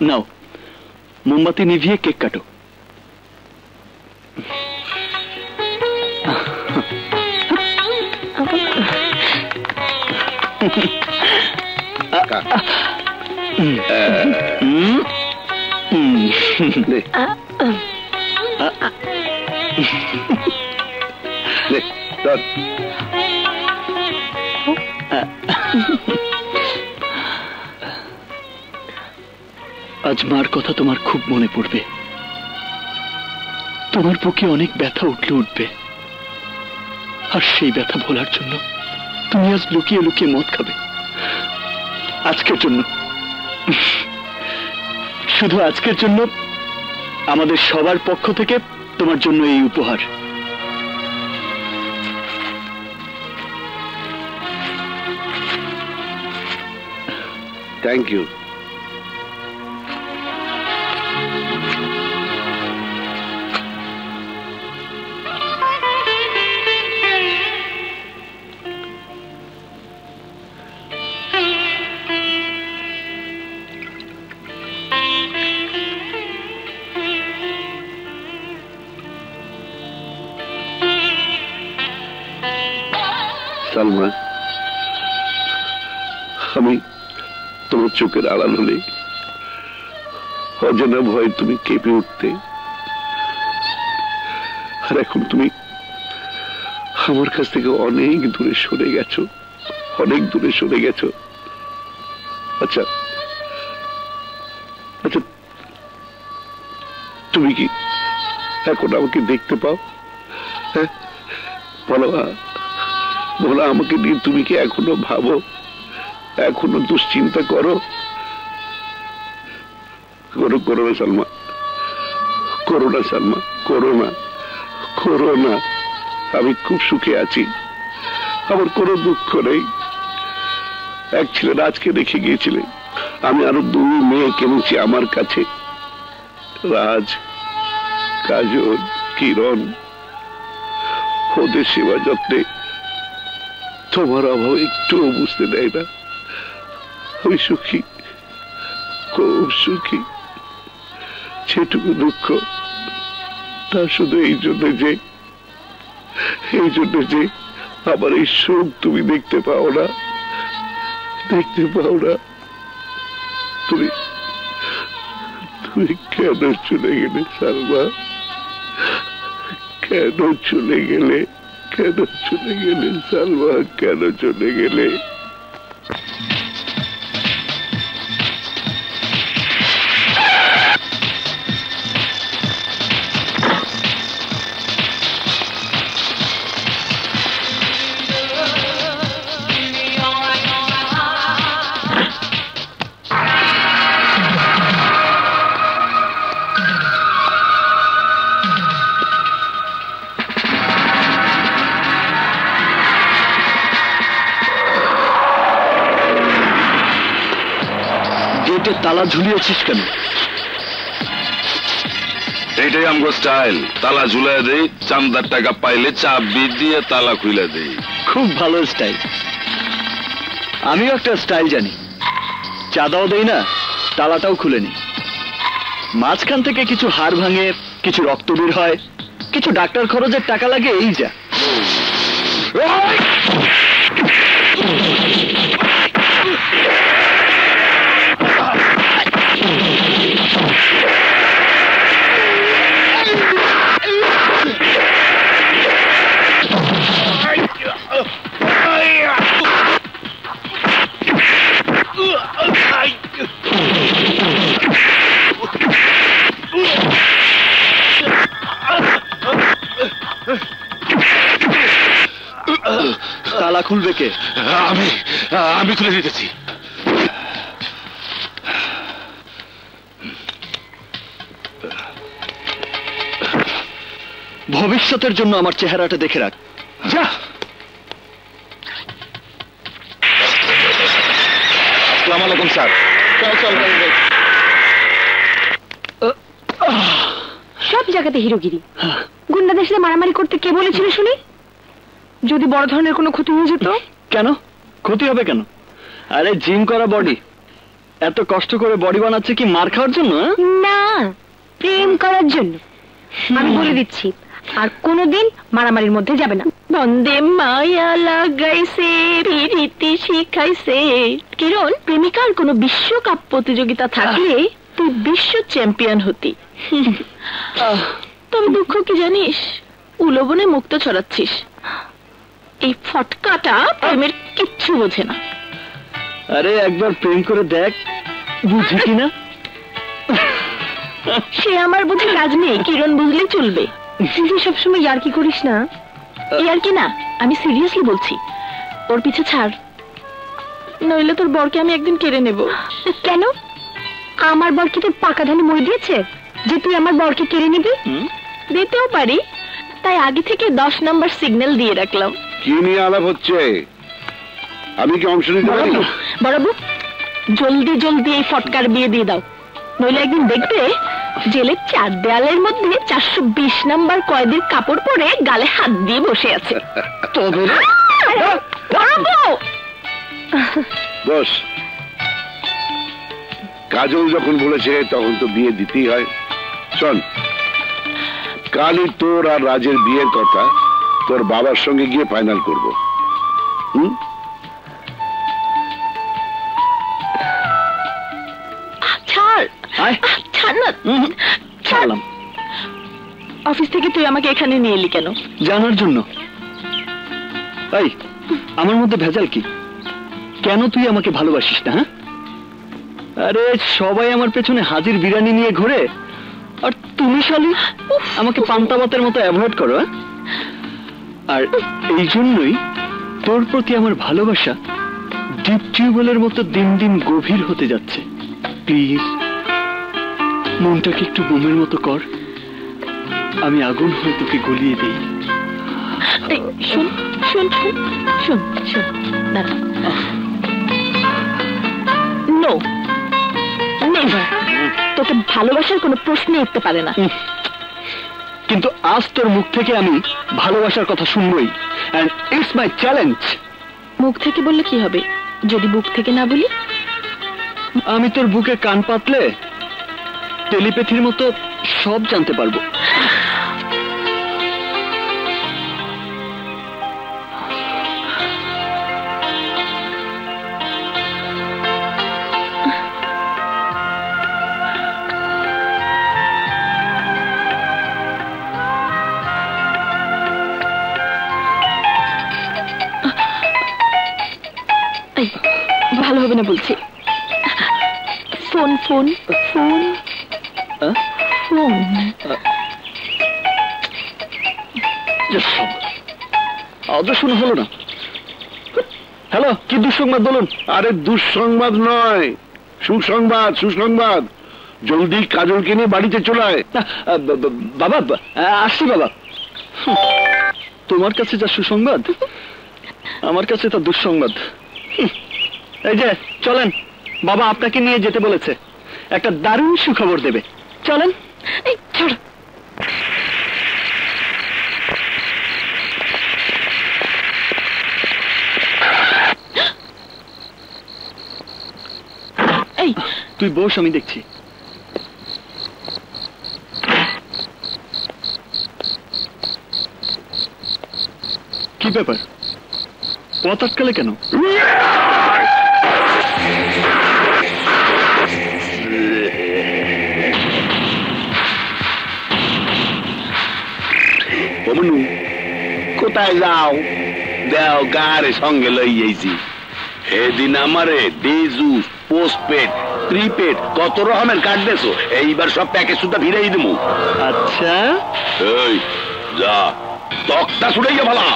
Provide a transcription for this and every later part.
নাও মোমবাতি নিভিয়ে কেক কাটো। আজ মার কথা তোমার খুব মনে পড়বে, তোমার বুকে অনেক ব্যথা উঠবে, আর সেই ব্যথা ভোলার জন্য তুমি আজ লুকিয়ে লুকিয়ে মদ খাবে। আজকের জন্য, শুধু আজকের জন্য আমাদের সবার পক্ষ থেকে তোমার জন্য এই উপহার। Thank you. সালমা, আমি তোমার চোখের আড়াল হলে অজানা ভয় তুমি কেঁপে উঠতে, আর এখন তুমি আমার কাছ থেকে অনেক দূরে সরে গেছো, অনেক দূরে সরে গেছো। আচ্ছা আচ্ছা, তুমি কি এখন আমাকে দেখতে পাও? হ্যাঁ বলো, বলো আমাকে নিয়ে তুমি কি এখনো ভাবো, এখনো দুশ্চিন্তা করো? করো করো না সালমা, করো না সালমা, করো না, করো না। আমি খুব সুখে আছি, আমার কোনো দুঃখ নেই। এক ছেলে রাজকে রেখে গিয়েছিলে, আমি আরো 2 মেয়ে কিনেছি আমার কাছে, রাজ, কাজল, কিরণ। ওদের সেবা যত্নে তোমার অভাব একটুও বুঝতে দেয় না। আমি সুখী, খুব সুখী। সেটুকু দুঃখ তা শুধু এই জন্য যে আমার এই সুখ তুমি দেখতে পাও না, দেখতে পাও না। তুমি কেন চলে গেলে সালমা? কেন চলে গেলে? কেন চলে গেলে সালমা? কেন চলে গেলে? তালা ঝুলিয়েছিস কেন? এইটাই আমগো স্টাইল, তালা ঝুলাই দেই, চান্দার টাকা পাইলে চাবি দিয়ে তালা খুলে দেই। খুব ভালো স্টাইল। আমিও একটা স্টাইল জানি, চাঁদাও দেই না, তালাটাও খুলে নি। মাঝখান থেকে কিছু হাড় ভাঙে, কিছু রক্ত বের হয়, কিছু ডাক্তার খরচের টাকা লাগে, এই যা। তালা খুলবে কে? আমি খুলে দিতেছি। ভবিষ্যতের জন্য আমার চেহারাটা দেখে রাখ। যা। আসসালামু আলাইকুম স্যার। সব জায়গাতে হিরোগিরি, গুন্ডাদের সাথে মারামারি করতে কে বলেছিল শুনি? যদি বড় ধরনের কোনো ক্ষতি হয়ে যেত? কেন ক্ষতি হবে কেন? আরে জিম করা বডি, এত কষ্ট করে বডি বানাচ্ছে কি মার খাওয়ার জন্য? না, প্রেম করার জন্য। আমি বলে দিচ্ছি, আর কোনোদিন মারামারির মধ্যে যাবে না। বন্দে মায়া লাগাইছে, রীতি শিখাইছে। কিরণ, প্রেমিকার কোনো বিশ্বকাপ প্রতিযোগিতা থাকলে তুই বিশ্ব চ্যাম্পিয়ন হতি। তবে দুঃখ কি জানিস, উলবনে মুক্ত ছড়াচ্ছিস। এই ফটকাটা প্রেমের কিচ্ছু বোঝে না। আরে একবার প্রেম করে দেখ, বুঝি কিনা। সে আমার বুঝে কাজ নেই, কিরণ বুঝলে চলবে। তুই সবসময় ইয়ার্কি করিস না। ইয়ার্কি না, আমি সিরিয়াসলি বলছি। ওর পিছে ছাড়, নইলে তোর বরকে আমি একদিন কেড়ে নেব। কেন? আমার বর কি তোর পাকা ধানে মই দিয়েছে যে তুই আমার বরকে কেড়ে নিবি? দিতেও পারি, তাই আগে থেকে 10 নম্বর সিগন্যাল দিয়ে রাখলাম। কি নিয়ে আলাপ হচ্ছে? আমি কি অংশ নিতে পারি? বড়বাবু, জলদি জলদি এই ফটকার বিয়ে দিয়ে দাও, নইলে একদিন দেখবে জেলের 4 দেয়ালের মধ্যে 420 নম্বর কয়েদির কাপড় পরে গালে হাত দিয়ে বসে আছে। বস, কাজল যখন বলেছে তখন তো বিয়ে দিতেই হয়। শোন, কালই তোর আর রাজের বিয়ের কথা তোর বাবার সঙ্গে গিয়ে ফাইনাল করব। ছাড়লাম। অফিস থেকে তুই আমাকে এখানে নিয়ে এলি কেন? জানার জন্য। এই, আমার মধ্যে ভেজাল কি? কেন তুই আমাকে ভালোবাসিস না? হ্যাঁ, আরে সবাই আমার পেছনে হাজির বিরিয়ানি নিয়ে ঘুরে, আর তুমি শালি আমাকে পান্তাবাতের মতো অ্যাভয়েড করো। আর এই জন্যই তোর প্রতি আমার ভালোবাসা ডিপ টিউবওয়েলের মতো দিন দিন গভীর হতে যাচ্ছে। প্লিজ মনটাকে একটু বোমের মতো কর, আমি আগুন হয়ে তোকে গলিয়ে দিই। শোন শোন শোন শোন, দাঁড়া। No, never. তোকে ভালোবাসার কোনো প্রশ্নই উঠতে পারে না। কিন্তু আজ তোর মুখ থেকে আমি ভালোবাসার কথা শুনবই, এন্ড ইটস মাই চ্যালেঞ্জ। মুখ থেকে বললে কি হবে যদি বুক থেকে না বলি? আমি তোর বুকে কান পাতলে টেলিপ্যাথির মতো সব জানতে পারবো। ভালো হবে না বলছি। Phone phone phone phone. শোনো, হলো না। হ্যালো, কি দুঃসংবাদ বলুন? আরে দুঃসংবাদ নয়, সুসংবাদ। সুসংবাদ, জলদি কাজলকে নিয়ে বাড়িতে চলে আয়। বাবা, আসছি বাবা। তোমার কাছে যা সুসংবাদ, আমার কাছে তা দুঃসংবাদ। এই যে চলেন, বাবা আপনাকে নিয়ে যেতে বলেছে, একটা দারুণ সুখবর দেবে। চলেন। এই তুই বস, আমি দেখছি। কি ব্যাপার, পথ আটকালে কেন? কোথায় যাও? দেও গাড়ি সঙ্গে লইয়েছি। এদিন আমারে ডিজুস, পোস্টপেড, প্রিপেড কত রকমের কার্ড দেছো, এইবার সব প্যাকেজ সুদ্ধা ভিড়াই দেবো। আচ্ছা, এই যা, তকটা ছুড়াইয়া ভালা।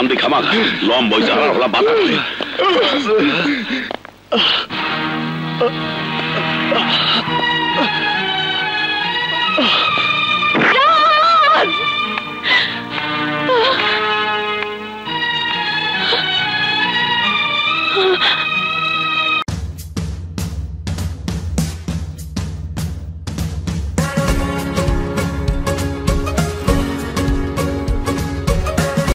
অশান্তি খামাখা লম বইসা হারা হলা বাতা করে